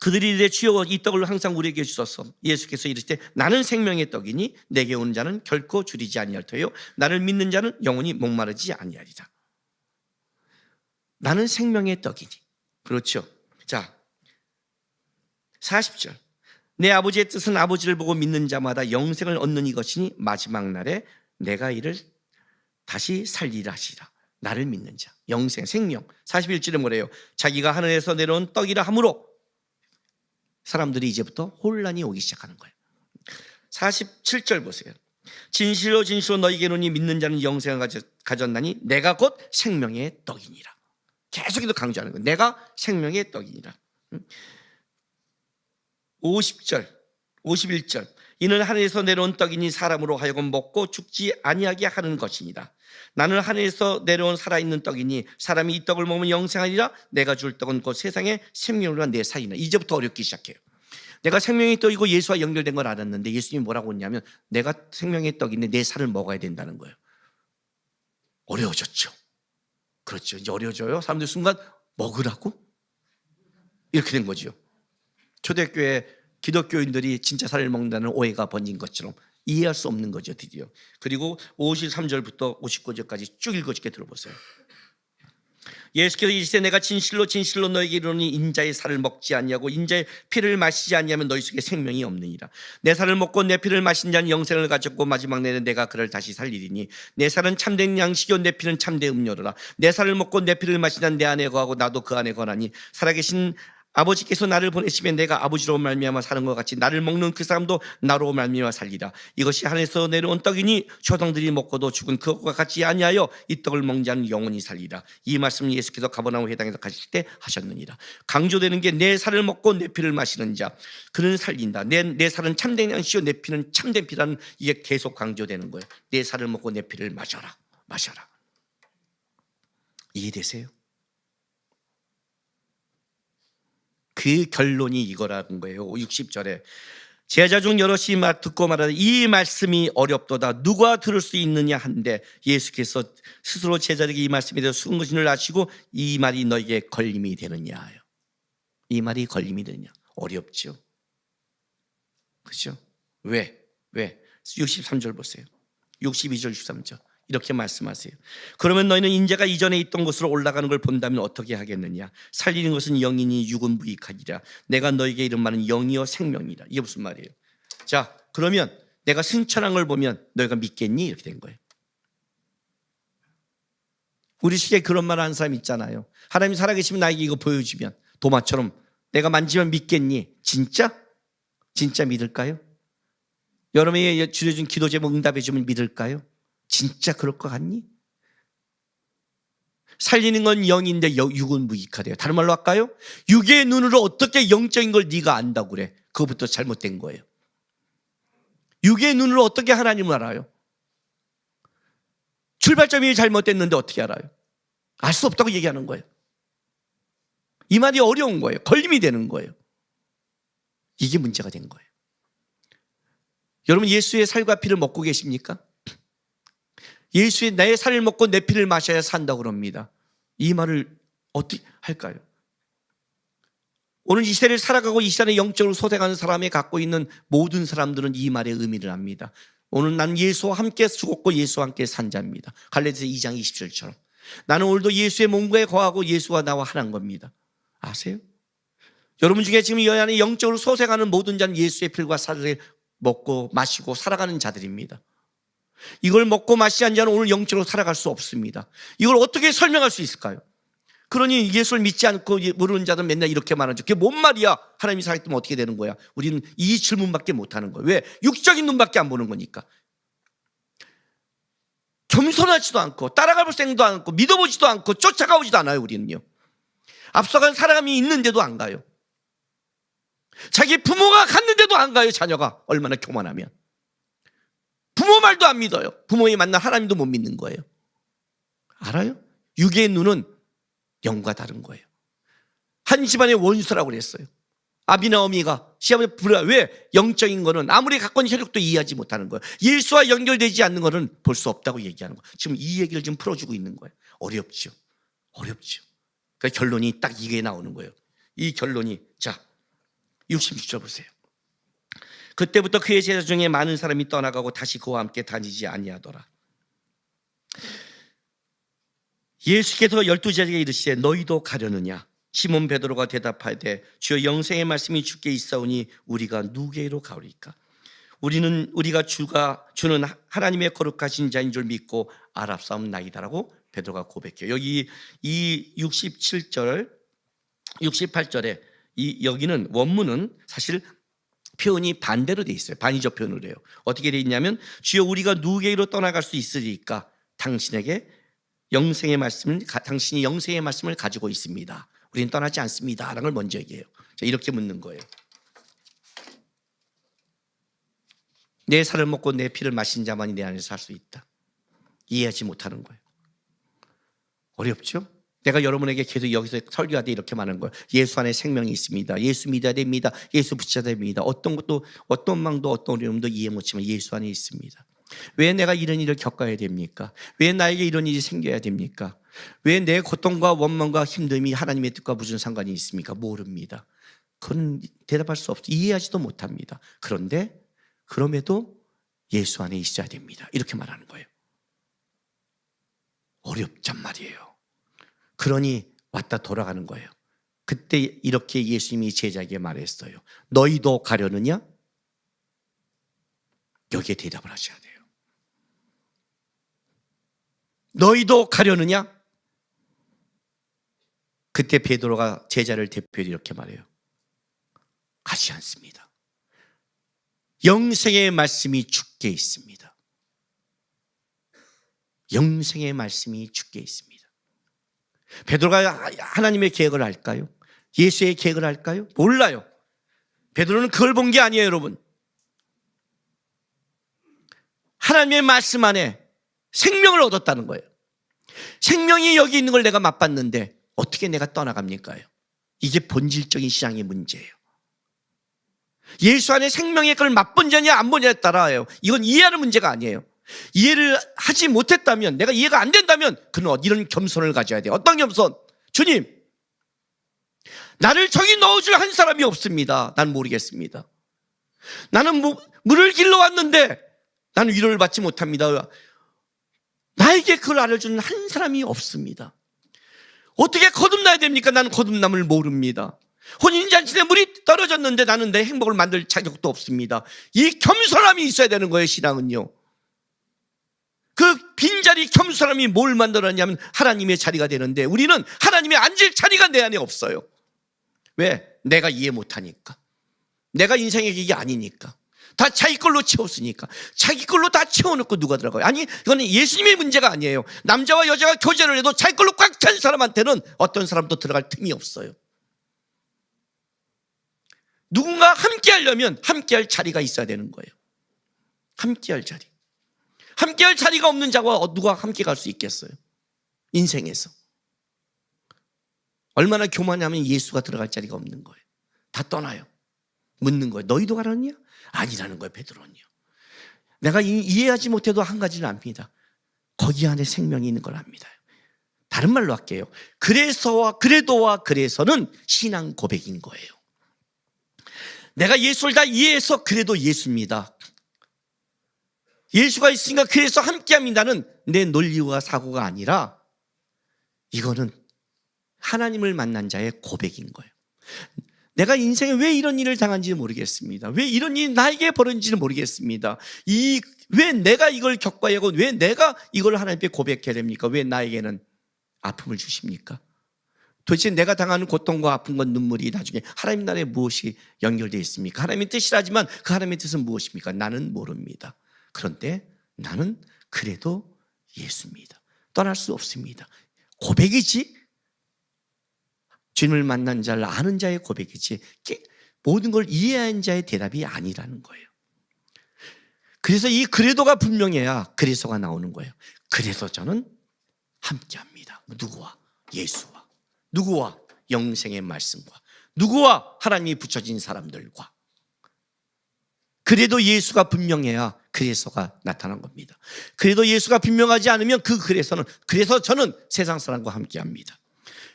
그들이 이르되 주여 이 떡을 항상 우리에게 주소서. 예수께서 이르시되 나는 생명의 떡이니 내게 오는 자는 결코 줄이지 아니할 터요 나를 믿는 자는 영원히 목마르지 아니하리라. 나는 생명의 떡이니. 그렇죠. 자, 40절. 내 아버지의 뜻은 아버지를 보고 믿는 자마다 영생을 얻는 이것이니 마지막 날에 내가 이를 다시 살리라 하시라. 나를 믿는 자, 영생, 생명. 41절에 뭐래요? 자기가 하늘에서 내려온 떡이라 하므로 사람들이 이제부터 혼란이 오기 시작하는 거예요. 47절 보세요. 진실로 진실로 너희에게 이르노니 믿는 자는 영생을 가졌나니 내가 곧 생명의 떡이니라. 계속해서 강조하는 거예요. 내가 생명의 떡이니라. 50절, 51절. 이는 하늘에서 내려온 떡이니 사람으로 하여금 먹고 죽지 아니하게 하는 것이니라. 나는 하늘에서 내려온 살아있는 떡이니 사람이 이 떡을 먹으면 영생하리라. 내가 줄 떡은 곧 세상의 생명으로 내 살이나. 이제부터 어렵기 시작해요. 내가 생명의 떡이고 예수와 연결된 걸 알았는데 예수님이 뭐라고 했냐면 내가 생명의 떡인데 내 살을 먹어야 된다는 거예요. 어려워졌죠. 그렇죠. 이제 어려워져요. 사람들 순간 먹으라고? 이렇게 된 거죠. 초대교회 기독교인들이 진짜 살을 먹는다는 오해가 번진 것처럼 이해할 수 없는 거죠. 드디어. 그리고 53절부터 59절까지 쭉 읽어줄게. 들어보세요. 예수께서 이르시되 내가 진실로 진실로 너에게 이르노니 인자의 살을 먹지 아니하고 인자의 피를 마시지 아니하면 너희 속에 생명이 없느니라. 내 살을 먹고 내 피를 마신 자는 영생을 가졌고 마지막 날에 내가 그를 다시 살리리니 내 살은 참된 양식이요 내 피는 참된 음료로라. 내 살을 먹고 내 피를 마신 자는 내 안에 거하고 나도 그 안에 거하니 살아계신 아버지께서 나를 보내시면 내가 아버지로 말미암아 사는 것 같이 나를 먹는 그 사람도 나로 말미암아 살리라. 이것이 하늘에서 내려온 떡이니 조상들이 먹고도 죽은 그것과 같이 아니하여 이 떡을 먹는 자는 영원히 살리라. 이 말씀을 예수께서 가버나움 회당에서 가실 때 하셨느니라. 강조되는 게 내 살을 먹고 내 피를 마시는 자 그는 살린다. 내 살은 참된 양식이요 내 피는 참된 피라는 이게 계속 강조되는 거예요. 내 살을 먹고 내 피를 마셔라. 이해되세요? 그 결론이 이거라는 거예요. 60절에 제자 중 여럿이 듣고 말하되 이 말씀이 어렵도다 누가 들을 수 있느냐 한데 예수께서 스스로 제자들에게 이 말씀에 대해서 숨은 것을 아시고 이 말이 너에게 걸림이 되느냐. 이 말이 걸림이 되느냐. 어렵죠. 그렇죠? 왜? 63절 보세요. 62절 63절 이렇게 말씀하세요. 그러면 너희는 인자가 이전에 있던 곳으로 올라가는 걸 본다면 어떻게 하겠느냐. 살리는 것은 영이니 육은 무익하니라. 내가 너에게 이른 말은 영이요 생명이라. 이게 무슨 말이에요? 자, 그러면 내가 승천한 걸 보면 너희가 믿겠니? 이렇게 된 거예요. 우리 시대에 그런 말 하는 사람 있잖아요. 하나님이 살아계시면 나에게 이거 보여주면 도마처럼 내가 만지면 믿겠니? 진짜 믿을까요? 여러분이 주려준 기도 제목 응답해주면 믿을까요? 진짜 그럴 것 같니? 살리는 건 영인데 육은 무익하대요. 다른 말로 할까요? 육의 눈으로 어떻게 영적인 걸 네가 안다고 그래? 그거부터 잘못된 거예요. 육의 눈으로 어떻게 하나님을 알아요? 출발점이 잘못됐는데 어떻게 알아요? 알 수 없다고 얘기하는 거예요. 이 말이 어려운 거예요. 걸림이 되는 거예요. 이게 문제가 된 거예요. 여러분 예수의 살과 피를 먹고 계십니까? 예수의 나의 살을 먹고 내 피를 마셔야 산다고 그럽니다. 이 말을 어떻게 할까요? 오늘 이 시대를 살아가고 이 시대에 영적으로 소생하는 사람이 갖고 있는 모든 사람들은 이 말의 의미를 압니다. 오늘 난 예수와 함께 죽었고 예수와 함께 산 자입니다. 갈라디아서 2장 20절처럼 나는 오늘도 예수의 몸에 거하고 예수와 나와 하나인 겁니다. 아세요? 여러분 중에 지금 이 안에 영적으로 소생하는 모든 자는 예수의 피와 살을 먹고 마시고 살아가는 자들입니다. 이걸 먹고 마시지 않는 자는 오늘 영적으로 살아갈 수 없습니다. 이걸 어떻게 설명할 수 있을까요? 그러니 예수를 믿지 않고 모르는 자들은 맨날 이렇게 말하죠. 그게 뭔 말이야? 하나님이 살아있으면 어떻게 되는 거야? 우리는 이 질문밖에 못하는 거예요. 왜? 육적인 눈밖에 안 보는 거니까. 겸손하지도 않고 따라가볼 생각도 않고 믿어보지도 않고 쫓아가오지도 않아요. 우리는요. 앞서간 사람이 있는데도 안 가요. 자기 부모가 갔는데도 안 가요. 자녀가 얼마나 교만하면. 부모 말도 안 믿어요. 부모의 만난 하나님도 못 믿는 거예요. 알아요? 육의 눈은 영과 다른 거예요. 한 집안의 원수라고 그랬어요. 아비나 어미가 시험에 불화. 왜? 영적인 거는 아무리 갖고 있는 혈육도 이해하지 못하는 거예요. 예수와 연결되지 않는 거는 볼 수 없다고 얘기하는 거예요. 지금 이 얘기를 지금 풀어주고 있는 거예요. 어렵죠. 어렵죠. 그 결론이 딱 이게 나오는 거예요. 이 결론이, 자 66절 보세요. 그때부터 그의 제자 중에 많은 사람이 떠나가고 다시 그와 함께 다니지 아니하더라. 예수께서 12제자에게 이르시되 너희도 가려느냐? 시몬 베드로가 대답하되 주여 영생의 말씀이 주께 있사오니 우리가 누구에게로 가오리까? 우리가 주는 하나님의 거룩하신 자인 줄 믿고 알았사옵나이다라고 베드로가 고백해요. 여기 이 67절 68절에 여기는 원문은 사실 표현이 반대로 돼 있어요. 반의적 표현을 해요. 어떻게 돼 있냐면 주여 우리가 누구에게로 떠나갈 수 있으리까? 당신이 영생의 말씀을 가지고 있습니다. 우리는 떠나지 않습니다 라는 걸 먼저 얘기해요. 자, 이렇게 묻는 거예요. 내 살을 먹고 내 피를 마신 자만이 내 안에서 살 수 있다. 이해하지 못하는 거예요. 어렵죠? 내가 여러분에게 계속 여기서 설교할 때 이렇게 말하는 거예요. 예수 안에 생명이 있습니다. 예수 믿어야 됩니다. 예수 붙여야 됩니다. 어떤 것도 어떤 망도 어떤 어려움도 이해 못하지만 예수 안에 있습니다. 왜 내가 이런 일을 겪어야 됩니까? 왜 나에게 이런 일이 생겨야 됩니까? 왜 내 고통과 원망과 힘듦이 하나님의 뜻과 무슨 상관이 있습니까? 모릅니다. 그건 대답할 수 없어요. 이해하지도 못합니다. 그럼에도 예수 안에 있어야 됩니다. 이렇게 말하는 거예요. 어렵단 말이에요. 그러니 왔다 돌아가는 거예요. 그때 이렇게 예수님이 제자에게 말했어요. 너희도 가려느냐? 여기에 대답을 하셔야 돼요. 너희도 가려느냐? 그때 베드로가 제자를 대표해 이렇게 말해요. 가지 않습니다. 영생의 말씀이 주께 있습니다. 영생의 말씀이 주께 있습니다. 베드로가 하나님의 계획을 알까요? 예수의 계획을 알까요? 몰라요. 베드로는 그걸 본 게 아니에요, 여러분. 하나님의 말씀 안에 생명을 얻었다는 거예요. 생명이 여기 있는 걸 내가 맛봤는데 어떻게 내가 떠나갑니까? 이게 본질적인 신앙의 문제예요. 예수 안에 생명의 걸 맛본 자냐 안 보냐에 따라요. 이건 이해하는 문제가 아니에요. 이해를 하지 못했다면, 내가 이해가 안 된다면 그는 이런 겸손을 가져야 돼요. 어떤 겸손? 주님, 나를 저기 넣어줄 한 사람이 없습니다. 난 모르겠습니다. 나는 물을 길러 왔는데 나는 위로를 받지 못합니다. 나에게 그걸 알려주는 한 사람이 없습니다. 어떻게 거듭나야 됩니까? 나는 거듭남을 모릅니다. 혼인잔치에 물이 떨어졌는데 나는 내 행복을 만들 자격도 없습니다. 이 겸손함이 있어야 되는 거예요. 신앙은요. 그 빈자리 겸손함이 뭘 만들었냐면 하나님의 자리가 되는데 우리는 하나님의 앉을 자리가 내 안에 없어요. 왜? 내가 이해 못하니까. 내가 인생의 길이 아니니까. 다 자기 걸로 채웠으니까. 자기 걸로 다 채워놓고 누가 들어가요? 아니, 이거는 예수님의 문제가 아니에요. 남자와 여자가 교제를 해도 자기 걸로 꽉 찬 사람한테는 어떤 사람도 들어갈 틈이 없어요. 누군가 함께 하려면 함께 할 자리가 있어야 되는 거예요. 함께 할 자리. 함께 할 자리가 없는 자와 누가 함께 갈 수 있겠어요? 인생에서. 얼마나 교만하면 예수가 들어갈 자리가 없는 거예요. 다 떠나요. 묻는 거예요. 너희도 가라냐? 아니라는 거예요. 베드로는요. 내가 이해하지 못해도 한 가지는 압니다. 거기 안에 생명이 있는 걸 압니다. 다른 말로 할게요. 그래서와 그래도와 그래서는 신앙 고백인 거예요. 내가 예수를 다 이해해서 그래도 예수입니다. 예수가 있으니까 그래서 함께합니다는 내 논리와 사고가 아니라 이거는 하나님을 만난 자의 고백인 거예요. 내가 인생에 왜 이런 일을 당한지 모르겠습니다. 왜 이런 일이 나에게 벌어진지는 모르겠습니다. 왜 내가 이걸 겪어야 하고 왜 내가 이걸 하나님께 고백해야 됩니까? 왜 나에게는 아픔을 주십니까? 도대체 내가 당하는 고통과 아픔과 눈물이 나중에 하나님 나라에 무엇이 연결되어 있습니까? 하나님의 뜻이라지만 그 하나님의 뜻은 무엇입니까? 나는 모릅니다. 그런데 나는 그래도 예수입니다. 떠날 수 없습니다. 고백이지, 주님을 만난 자를 아는 자의 고백이지 모든 걸 이해한 자의 대답이 아니라는 거예요. 그래서 이 그래도가 분명해야 그래서가 나오는 거예요. 그래서 저는 함께합니다. 누구와? 예수와. 누구와? 영생의 말씀과. 누구와? 하나님이 붙여진 사람들과. 그래도 예수가 분명해야 그래서가 나타난 겁니다. 그래도 예수가 분명하지 않으면 그래서 저는 세상 사람과 함께합니다.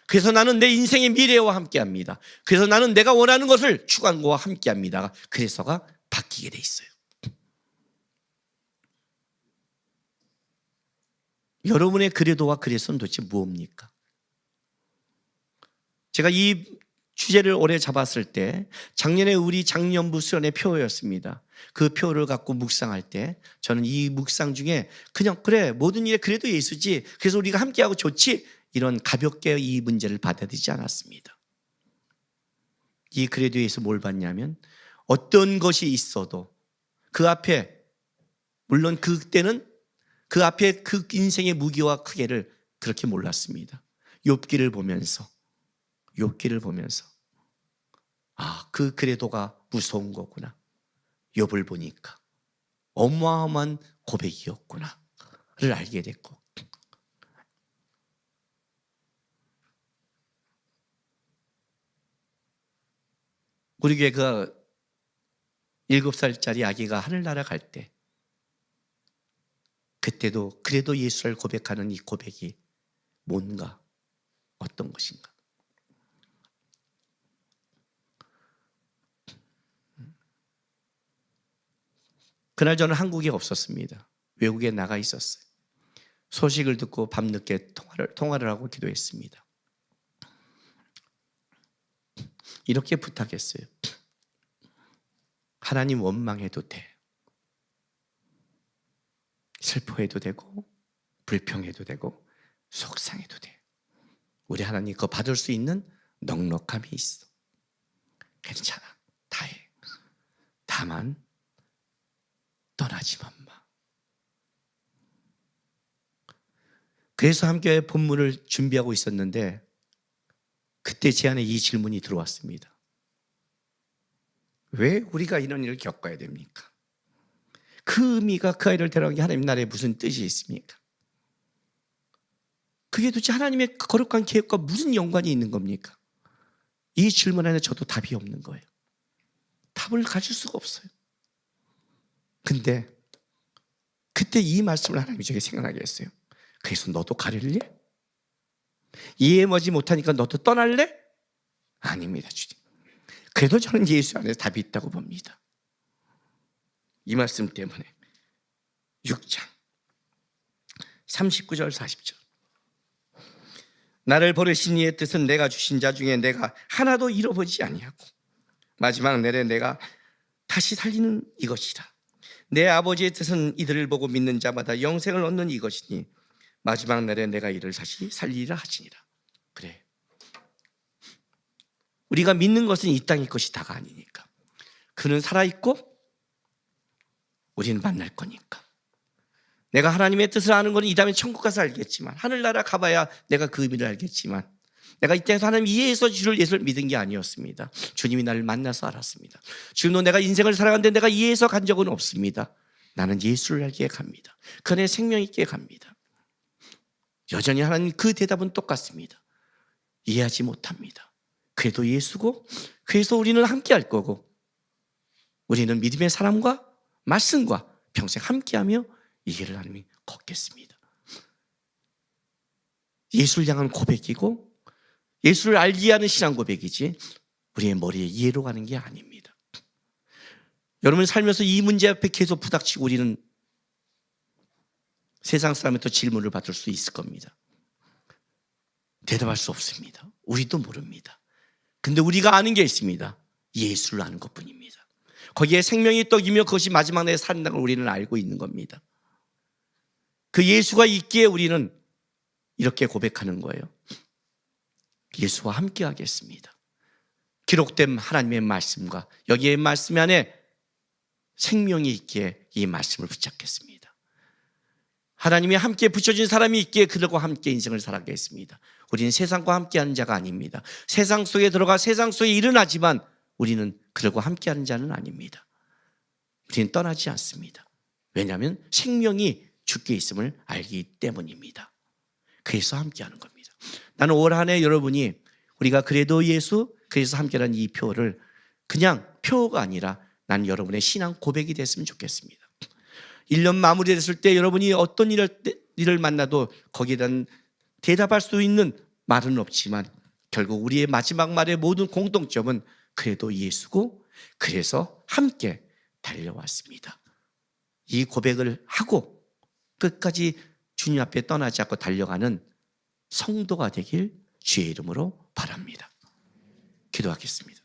그래서 나는 내 인생의 미래와 함께합니다. 그래서 나는 내가 원하는 것을 추구하는 것과 함께합니다. 그래서가 바뀌게 돼 있어요. 여러분의 그래도와 그래서는 도대체 무엇입니까? 제가 이 주제를 오래 잡았을 때 작년에 우리 작년부 수련의 표였습니다. 그 표를 갖고 묵상할 때 저는 이 묵상 중에 그냥 그래 모든 일에 그래도 예수지, 그래서 우리가 함께하고 좋지, 이런 가볍게 이 문제를 받아들이지 않았습니다. 이 그래도 예수 뭘 봤냐면 어떤 것이 있어도 그 앞에, 물론 그때는 그 앞에 그 인생의 무게와 크기를 그렇게 몰랐습니다. 욥기를 보면서 그 그래도가 무서운 거구나. 욥을 보니까 어마어마한 고백이었구나를 알게 됐고, 우리 교회 그 7살짜리 아기가 하늘나라 갈 때 그때도 그래도 예수를 고백하는 이 고백이 뭔가, 어떤 것인가. 그날 저는 한국에 없었습니다. 외국에 나가 있었어요. 소식을 듣고 밤늦게 통화를 하고 기도했습니다. 이렇게 부탁했어요. 하나님, 원망해도 돼. 슬퍼해도 되고 불평해도 되고 속상해도 돼. 우리 하나님 그거 받을 수 있는 넉넉함이 있어. 괜찮아. 다 해. 다만 떠나지만 마. 그래서 함께 본문을 준비하고 있었는데 그때 제 안에 이 질문이 들어왔습니다. 왜 우리가 이런 일을 겪어야 됩니까? 그 의미가, 그 아이를 데려간 게 하나님 나라에 무슨 뜻이 있습니까? 그게 도대체 하나님의 거룩한 계획과 무슨 연관이 있는 겁니까? 이 질문 안에 저도 답이 없는 거예요. 답을 가질 수가 없어요. 근데 그때 이 말씀을 하나님이 저에게 생각나게 했어요. 그래서 너도 가릴래? 이해하지 못하니까 너도 떠날래? 아닙니다, 주님. 그래도 저는 예수 안에 답이 있다고 봅니다. 이 말씀 때문에 6장 39절 40절 나를 버리신 이의 뜻은 내가 주신 자 중에 내가 하나도 잃어보지 아니하고 마지막 날에 내가 다시 살리는 이것이라. 내 아버지의 뜻은 이들을 보고 믿는 자마다 영생을 얻는 이것이니 마지막 날에 내가 이를 다시 살리리라 하시니라. 그래, 우리가 믿는 것은 이 땅의 것이 다가 아니니까. 그는 살아있고 우리는 만날 거니까. 내가 하나님의 뜻을 아는 것은 이 다음에 천국 가서 알겠지만, 하늘나라 가봐야 내가 그 의미를 알겠지만, 내가 이때에서 하나님 이해해서 주를 예수를 믿은 게 아니었습니다. 주님이 나를 만나서 알았습니다. 지금도 내가 인생을 살아가는데 내가 이해해서 간 적은 없습니다. 나는 예수를 알기에 갑니다. 그 안에 생명 있게 갑니다. 여전히 하나님 그 대답은 똑같습니다. 이해하지 못합니다. 그래도 예수고, 그래서 우리는 함께 할 거고, 우리는 믿음의 사람과 말씀과 평생 함께하며 이 길을 하나님이 걷겠습니다. 예수를 향한 고백이고 예수를 알게 하는 신앙 고백이지 우리의 머리에 이해로 가는 게 아닙니다. 여러분 살면서 이 문제 앞에 계속 부닥치고 우리는 세상 사람한테 질문을 받을 수 있을 겁니다. 대답할 수 없습니다. 우리도 모릅니다. 근데 우리가 아는 게 있습니다. 예수를 아는 것뿐입니다. 거기에 생명이 떡이며 그것이 마지막 날에 산다는 걸 우리는 알고 있는 겁니다. 그 예수가 있기에 우리는 이렇게 고백하는 거예요. 예수와 함께 하겠습니다. 기록된 하나님의 말씀과 여기에 말씀 안에 생명이 있기에 이 말씀을 붙잡겠습니다. 하나님이 함께 붙여준 사람이 있기에 그들과 함께 인생을 살아가게 했습니다. 우리는 세상과 함께하는 자가 아닙니다. 세상 속에 들어가 세상 속에 일어나지만 우리는 그들과 함께하는 자는 아닙니다. 우리는 떠나지 않습니다. 왜냐하면 생명이 주께 있음을 알기 때문입니다. 그래서 함께하는 겁니다. 나는 올 한 해 여러분이 우리가 그래도 예수, 그래서 함께라는 이 표를 그냥 표가 아니라 난 여러분의 신앙 고백이 됐으면 좋겠습니다. 1년 마무리됐을 때 여러분이 어떤 일을 만나도 거기에 대한 대답할 수 있는 말은 없지만 결국 우리의 마지막 말의 모든 공통점은 그래도 예수고 그래서 함께 달려왔습니다. 이 고백을 하고 끝까지 주님 앞에 떠나지 않고 달려가는 성도가 되길 주의 이름으로 바랍니다. 기도하겠습니다.